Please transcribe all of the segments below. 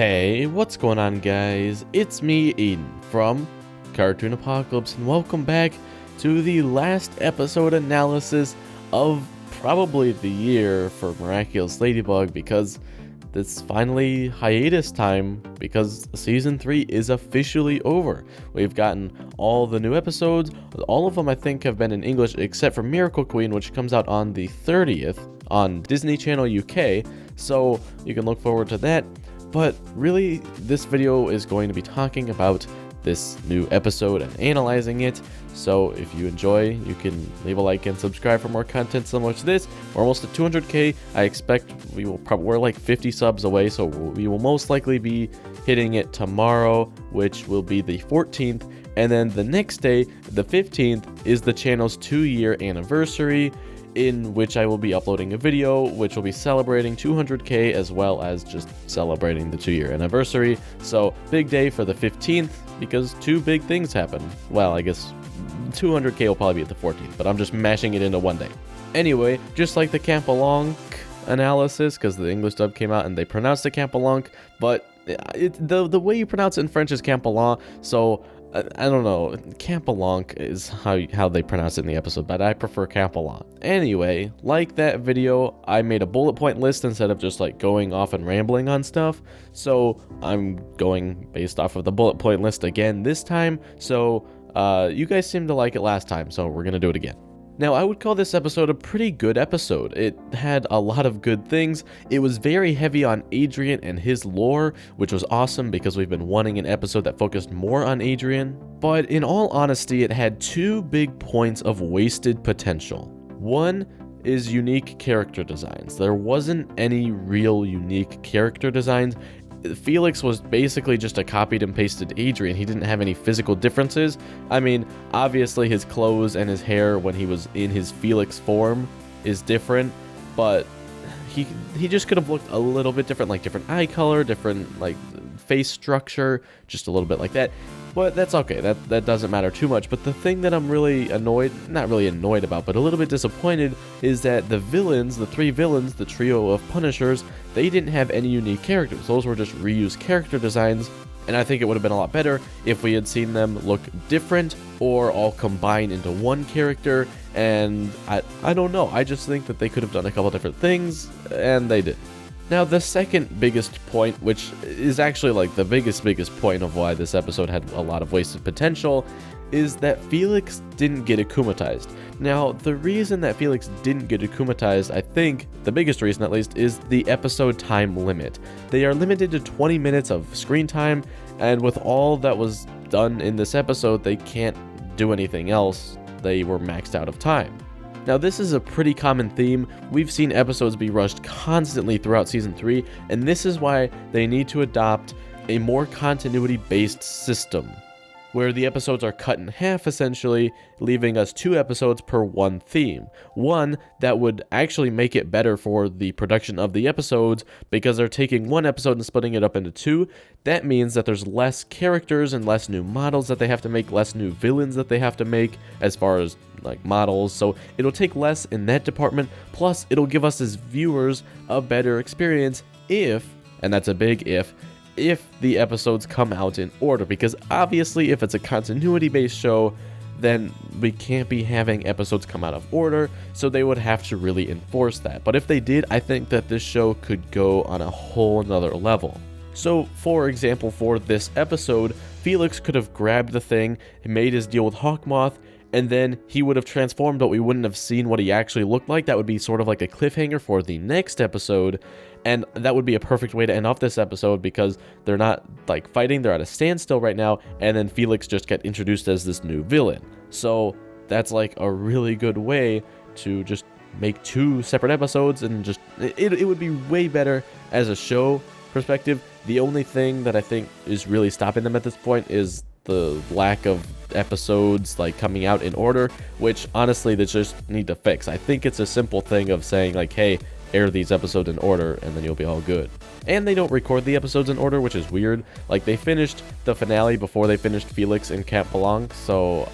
Hey, what's going on, guys? It's me, Eden, from Cartoon Apocalypse, and welcome back to the last episode analysis of probably the year for Miraculous Ladybug, because it's finally hiatus time, because Season 3 is officially over. We've gotten all the new episodes. All of them, I think, have been in English, except for Miracle Queen, which comes out on the 30th on Disney Channel UK, so you can look forward to that. But really, this video is going to be talking about this new episode and analyzing it. So if you enjoy, you can leave a like and subscribe for more content similar to this. We're almost at 200k. I expect we're like 50 subs away, so we will most likely be hitting it tomorrow, which will be the 14th. And then the next day, the 15th, is the channel's 2-year anniversary, in which I will be uploading a video which will be celebrating 200k as well as just celebrating the 2-year anniversary. So big day for the 15th, because two big things happen. Well, I guess 200k will probably be at the 14th, but I'm just mashing it into one day. Anyway, just like the Campalonk analysis, because the English dub came out and they pronounced it Campalonk, but the way you pronounce it in French is Campalon, so I don't know. Campalonk is how they pronounce it in the episode, but I prefer Campalon. Anyway, like that video, I made a bullet point list instead of just like going off and rambling on stuff. So I'm going based off of the bullet point list again this time. So you guys seemed to like it last time, so we're gonna do it again. Now, I would call this episode a pretty good episode. It had a lot of good things. It was very heavy on Adrian and his lore, which was awesome because we've been wanting an episode that focused more on Adrian. But in all honesty, it had two big points of wasted potential. One is unique character designs. There wasn't any real unique character designs. Felix was basically just a copied and pasted Adrian. He didn't have any physical differences. I mean, obviously his clothes and his hair when he was in his Felix form is different, but he just could have looked a little bit different, like different eye color, different like face structure, just a little bit like that. But that's okay, that doesn't matter too much. But the thing that I'm really not really annoyed about, but a little bit disappointed, is that the villains, the three villains, the trio of Punishers, they didn't have any unique characters. Those were just reused character designs, and I think it would have been a lot better if we had seen them look different or all combined into one character. And I don't know, I just think that they could have done a couple different things, and they didn't. Now, the second biggest point, which is actually like the biggest point of why this episode had a lot of wasted potential, is that Felix didn't get akumatized. Now, the reason that Felix didn't get akumatized, I think, the biggest reason at least, is the episode time limit. They are limited to 20 minutes of screen time, and with all that was done in this episode, they can't do anything else. They were maxed out of time. Now, this is a pretty common theme. We've seen episodes be rushed constantly throughout Season 3, and this is why they need to adopt a more continuity-based system, where the episodes are cut in half, essentially, leaving us 2 episodes per one theme. One that would actually make it better for the production of the episodes, because they're taking one episode and splitting it up into 2. That means that there's less characters and less new models that they have to make, less new villains that they have to make as far as like models, so it'll take less in that department. Plus, it'll give us as viewers a better experience if, and that's a big if the episodes come out in order, because obviously if it's a continuity-based show, then we can't be having episodes come out of order, so they would have to really enforce that. But if they did, I think that this show could go on a whole nother level. So, for example, for this episode, Felix could have grabbed the thing, made his deal with Hawkmoth, and then he would have transformed, but we wouldn't have seen what he actually looked like. That would be sort of like a cliffhanger for the next episode, and that would be a perfect way to end off this episode, because they're not like fighting, they're at a standstill right now, and then Felix just got introduced as this new villain. So that's like a really good way to just make 2 separate episodes, and just it would be way better as a show perspective. The only thing that I think is really stopping them at this point is the lack of episodes like coming out in order, which honestly they just need to fix. I think it's a simple thing of saying like, hey, air these episodes in order, and then you'll be all good. And they don't record the episodes in order, which is weird. Like, they finished the finale before they finished Felix and Can't Belong, so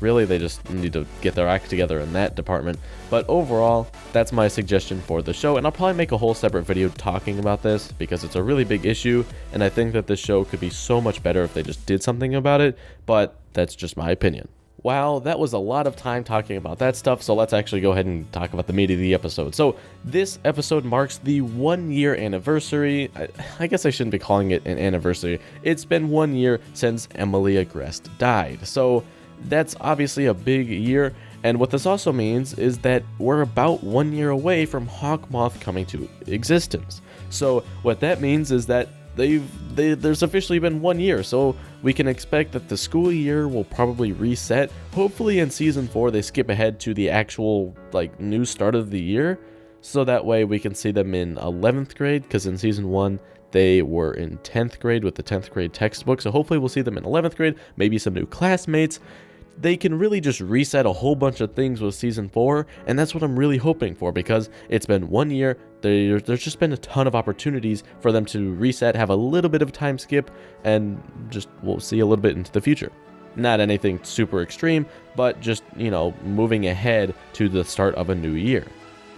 really they just need to get their act together in that department. But overall, that's my suggestion for the show, and I'll probably make a whole separate video talking about this because it's a really big issue, and I think that this show could be so much better if they just did something about it, but that's just my opinion. Wow, that was a lot of time talking about that stuff, so let's actually go ahead and talk about the meat of the episode. So, this episode marks the 1-year anniversary. I guess I shouldn't be calling it an anniversary. It's been 1 year since Emily Agreste died, so that's obviously a big year, and what this also means is that we're about 1 year away from Hawkmoth coming to existence. So, what that means is that there's officially been 1 year, so we can expect that the school year will probably reset. Hopefully in season 4 they skip ahead to the actual new start of the year, so that way we can see them in 11th grade, because in season 1 they were in 10th grade with the 10th grade textbook, so hopefully we'll see them in 11th grade, maybe some new classmates. They can really just reset a whole bunch of things with season 4, and that's what I'm really hoping for, because it's been 1 year. There's just been a ton of opportunities for them to reset, have a little bit of a time skip, and just we'll see a little bit into the future. Not anything super extreme, but just, moving ahead to the start of a new year.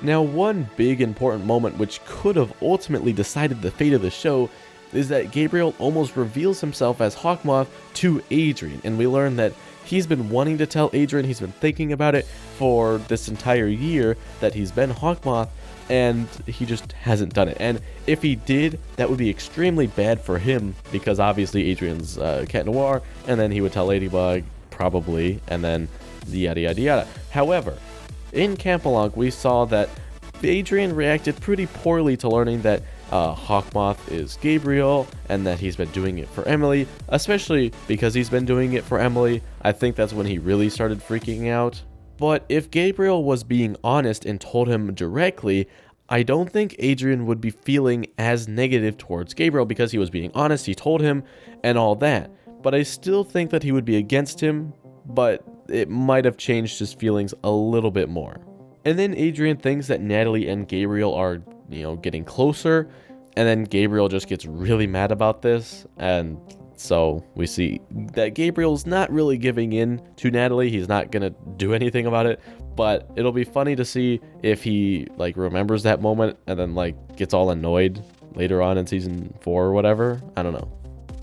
Now, one big important moment which could have ultimately decided the fate of the show is that Gabriel almost reveals himself as Hawkmoth to Adrien, and we learn that he's been wanting to tell Adrien, he's been thinking about it for this entire year that he's been Hawkmoth, and he just hasn't done it. And if he did, that would be extremely bad for him, because obviously Adrien's Cat Noir, and then he would tell Ladybug, probably, and then yada yada yada. However, in Camp Belong, we saw that Adrien reacted pretty poorly to learning that Hawkmoth is Gabriel, and that he's been doing it for Emily, especially because he's been doing it for Emily. I think that's when he really started freaking out. But if Gabriel was being honest and told him directly, I don't think Adrien would be feeling as negative towards Gabriel, because he was being honest, he told him, and all that. But I still think that he would be against him, but it might have changed his feelings a little bit more. And then Adrien thinks that Natalie and Gabriel are, getting closer, and then Gabriel just gets really mad about this, and so we see that Gabriel's not really giving in to Natalie. He's not gonna do anything about it, but it'll be funny to see if he remembers that moment and then gets all annoyed later on in season 4 or whatever. I don't know.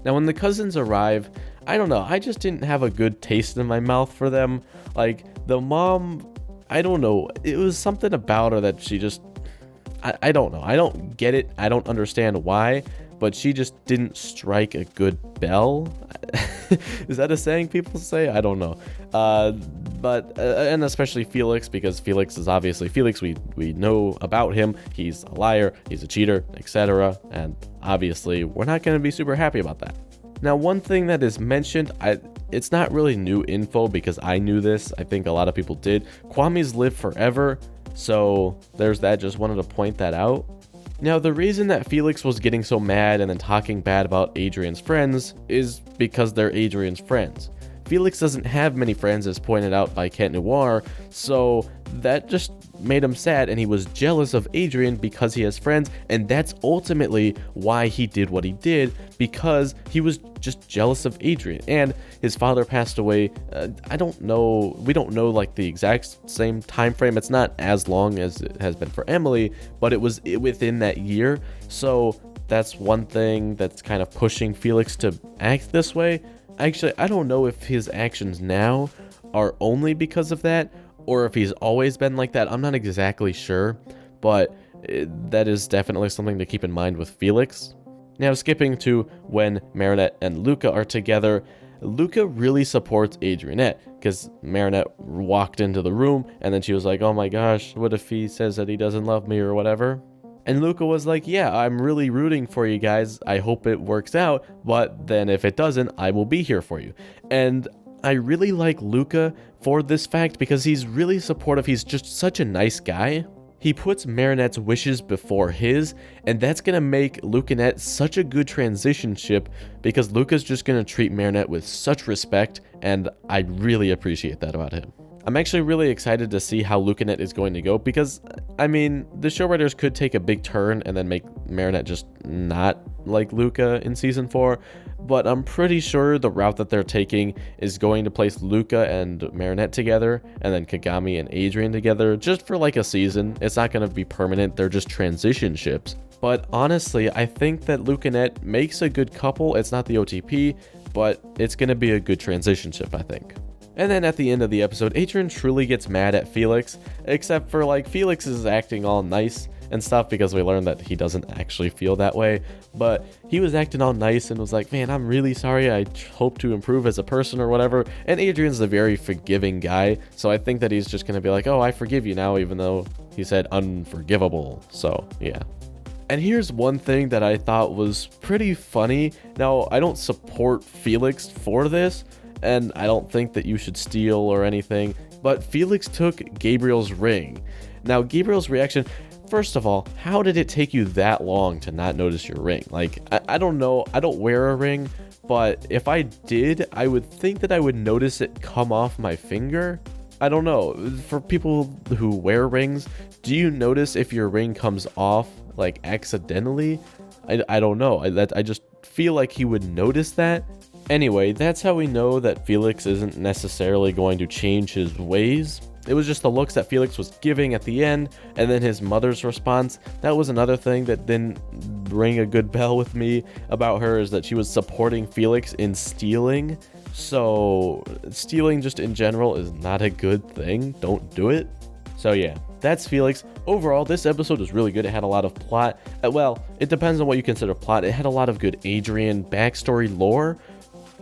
Now, when the cousins arrive, I don't know, I just didn't have a good taste in my mouth for them. The mom, I don't know, it was something about her that she just, I don't know, I don't get it, I don't understand why, but she just didn't strike a good bell. Is that a saying people say? I don't know. And especially Felix, because Felix is obviously Felix. We know about him. He's a liar, he's a cheater, etc. And obviously we're not going to be super happy about that. Now, one thing that is mentioned, it's not really new info because I knew this. I think a lot of people did. Kwame's live forever, so there's that. Just wanted to point that out. Now, the reason that Felix was getting so mad and then talking bad about Adrien's friends is because they're Adrien's friends. Felix doesn't have many friends, as pointed out by Cat Noir, so that just made him sad, and he was jealous of Adrien because he has friends, and that's ultimately why he did what he did, because he was just jealous of Adrien. And his father passed away, we don't know the exact same time frame. It's not as long as it has been for Emily, but it was within that year, so that's one thing that's kind of pushing Felix to act this way. Actually, I don't know if his actions now are only because of that, or if he's always been like that. I'm not exactly sure, but that is definitely something to keep in mind with Felix. Now, skipping to when Marinette and Luca are together, Luca really supports Adrienette, because Marinette walked into the room, and then she was like, oh my gosh, what if he says that he doesn't love me or whatever? And Luca was like, yeah, I'm really rooting for you guys. I hope it works out, but then if it doesn't, I will be here for you. And I really like Luca for this fact because he's really supportive. He's just such a nice guy. He puts Marinette's wishes before his, and that's going to make Lucanette such a good transition ship because Luca's just going to treat Marinette with such respect, and I really appreciate that about him. I'm actually really excited to see how Lucanet is going to go because, I mean, the show writers could take a big turn and then make Marinette just not like Luca in season 4, but I'm pretty sure the route that they're taking is going to place Luca and Marinette together and then Kagami and Adrian together just for like a season. It's not going to be permanent, they're just transition ships. But honestly, I think that Lucanet makes a good couple. It's not the OTP, but it's going to be a good transition ship, I think. And then at the end of the episode, Adrian truly gets mad at Felix, except for like Felix is acting all nice and stuff because we learned that he doesn't actually feel that way, but he was acting all nice and was like, man, I'm really sorry, I hope to improve as a person or whatever. And Adrian's a very forgiving guy, so I think that he's just gonna be like, oh, I forgive you now, even though he said unforgivable. So yeah. And here's one thing that I thought was pretty funny. Now, I don't support Felix for this, and I don't think that you should steal or anything, but Felix took Gabriel's ring. Now, Gabriel's reaction, first of all, how did it take you that long to not notice your ring? Like, I don't know, I don't wear a ring, but if I did, I would think that I would notice it come off my finger. I don't know, for people who wear rings, do you notice if your ring comes off, like, accidentally? I don't know, I just feel like he would notice that. Anyway, that's how we know that Felix isn't necessarily going to change his ways. It was just the looks that Felix was giving at the end, and then his mother's response. That was another thing that didn't ring a good bell with me about her, is that she was supporting Felix in stealing. So stealing just in general is not a good thing. Don't do it. So yeah, that's Felix. Overall, this episode was really good. It had a lot of plot. Well, it depends on what you consider plot. It had a lot of good Adrian backstory lore.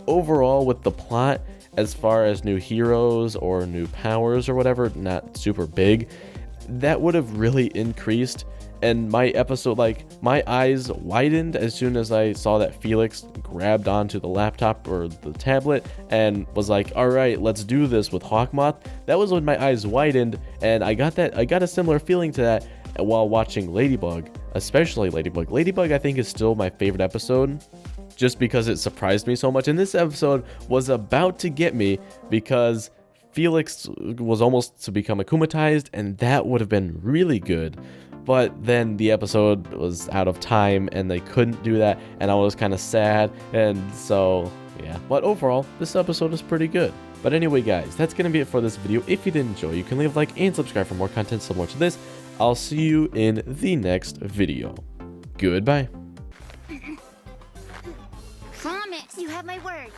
Overall, with the plot, as far as new heroes or new powers or whatever, not super big, that would have really increased. And my episode, like, my eyes widened as soon as I saw that Felix grabbed onto the laptop or the tablet and was like, all right, let's do this with Hawkmoth. That was when my eyes widened, and I got a similar feeling to that while watching Ladybug, especially Ladybug. Ladybug, I think, is still my favorite episode, just because it surprised me so much. And this episode was about to get me because Felix was almost to become akumatized, and that would have been really good. But then the episode was out of time and they couldn't do that, and I was kind of sad, and so yeah. But overall, this episode is pretty good. But anyway, guys, that's going to be it for this video. If you did enjoy, you can leave a like and subscribe for more content similar to this. I'll see you in the next video. Goodbye. Promise, you have my word.